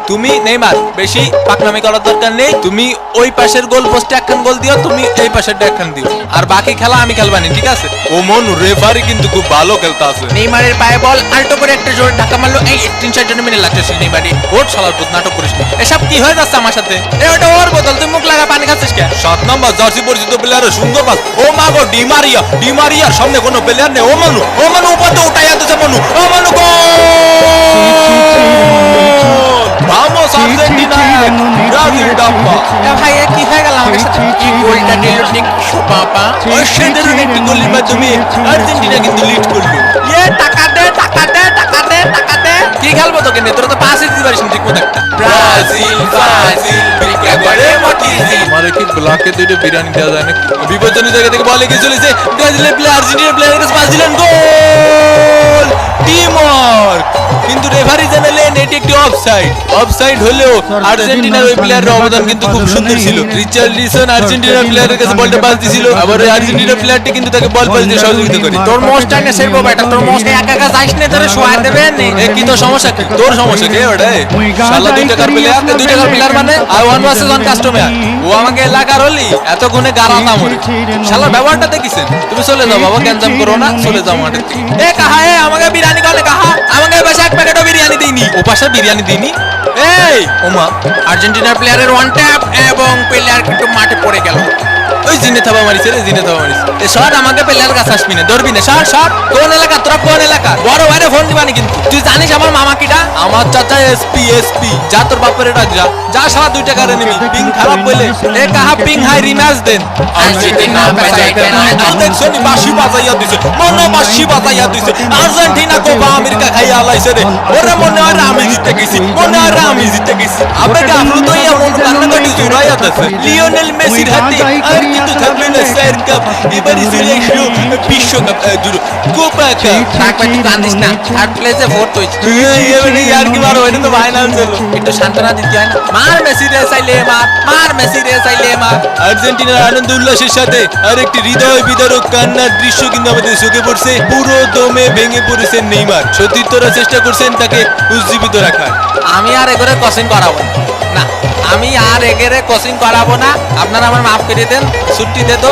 তুমি নেইমার বেশি পাকনামি করার দরকার নেই। তুমি ওই পাশের গোল পোস্টে একখান গোল দিও, তুমি এই পাশেরটা একখান দিও, আর বাকি খেলা আমি খেলবানি, ঠিক আছে? ও মনু রেফারি কিন্তু খুব ভালো খেলতে আছে। নেইমারের পায়ে বল আল্টো করে একটা জোরে ধাক্কা মারলো, এই 3-4 মিনিট লাগতেছে নেইমারি। ওর শালার পুত নাটক করিস না। এসব কি হয়ে যাচ্ছে আমার সাথে? ওটা ওর বোতল, তুই মুখ লাগা পানি খাচ্ছিস কে? 7 নম্বর জার্সি পরিচিত প্লেয়ারের সুন্দর পাস। ও মা গো, ডিমারিয়ার সামনে কোনো প্লেয়ার নেই। ও মনু উপর দিয়ে উঠাইয়া দিছে মনু। ও মনু গোল! Vamos Argentina! Brazil ডাব্বা। ভাই কি হয়ে গেল আমাদের সাথে? কি গোলটা দিল ঠিক সুপাপা। অসাধারণ একটি গোলের মাধ্যমে আর্জেন্টিনা কিন্তু লিড করলো। টাকা দে টাকা দে টাকা দে টাকা দে। কি খেলবো তোকে নে? তোরা তো পাসই দিতে পারিস না ঠিক মতো একটা। ব্রাজিল ভিক্ষা করে মটিজি। আমারে কি ব্লকে দুইটা বিরিয়ানি দেওয়া যায় নাকি? বিপজ্জনক জায়গা থেকে বল এগিয়ে চলেছে ব্রাজিলের প্লেয়ার, আর্জেন্টিনার প্লেয়ারের কাছে পাস দিলেন, গোল! টিমওয়ার্ক। কিন্তু রেফারি জানালেন এটি একটি অফসাইড হলেও আর্জেন্টিনার ওই প্লেয়ারের অবদান কিন্তু খুব সুন্দর ছিল। রিচার্লিসন আর্জেন্টিনার প্লেয়ারের কাছে বলটা পাস দিছিল, আবার ওই আর্জেন্টিনার প্লেয়ারটি কিন্তু তাকে বল পাস দিয়ে সহযোগিতা করে। তোর মোস্টটা না সেরবো বেটা, তোর মোস্টে একা একা যাইস না, তোরে শোয়া দেবে নে। এ কি তোর সমস্যা কি? তোর সমস্যা কি ওটা? শালা 2 টাকার প্লেয়ার মানে আর 1 ভার্সেস 1 কাস্টমার। ও আমাকে এলাকার হলি এত গুণে গারাতা মরে। শালার ব্যবহারটা দেখিছেন? তুমি চলে যাও বাবা, গ্যাঞ্জাম করো না, চলে যাও মাঠে। এ কাহা এ আমাকে বিরিয়ানি কলে কাহা, আমাকে বাসা এক প্যাকেটও বিরিয়ানি দেইনি। ও পাশে বিরিয়ানি দেইনি। এই ওমা, আর্জেন্টিনার প্লেয়ারের ওয়ান ট্যাপ এবং প্লেয়ার কিন্তু মাঠে পড়ে গেল। ওই জিনে থাবা মারিছে রে, জিনে থাবা মারিছে। এ শট আমাকে প্লেয়ার কাছে আসবি না, ধরবি না। শট কোন এলাকা? তোরা কোন এলাকা? বড় ভাইরে ফোন দিবানি কিন্তু। তুই জানিস আমার মামা কিটা? আমার চাচা এসপি। যা তোর বাপের ডাক যা শালা 2 টাকার এনিমি। পিং খারাপ বলে এ কাহা পিং হাই রিম্যাচ দেন। আর্জেন্টিনা বাজাইতে না দেখছনি বাঁশি বাজাইয়া দিছে, মনো বাঁশি বাজাইয়া দিছে। আর্জেন্টিনা কোপা আমেরিকা খাইয়া আলাইছে রে। ওরে মনে হয় আমি জিতে গেছি, আবেগে আপ্লুত হইয়া মন কান্নাকাটি জুড়াইয়া আছে। লিওনেল মেসির হাতে আর কিন্তু থাকবে না স্যার কাপ, এবারে চলে আসলো বিশ্বকাপ কোপা কাপ। টাকবাটি কান্দিস না, থার্ড প্লেসে ফোর্থ হইছে। এবারে আর কি মারো, এটা তো ফাইনাল ছিল। একটু সান্ত্বনা দিতে হয় না? মার মেসি রে চাইলে মার। আর্জেন্টিনার আনন্দ উল্লাসের সাথে আরেকটি হৃদয় বিদারক কান্নার দৃশ্য কিন্তু আমাদের চোখে পড়ছে। পুরো দমে ভেঙে পড়েছেন নেইমার। সতীর্থরা চেষ্টা করছেন তাকে উজ্জীবিত রাখার। আমি আর এগরে কোচিং করাবো না, আপনারা আমার মাফ করে দেন, ছুটি দে তো।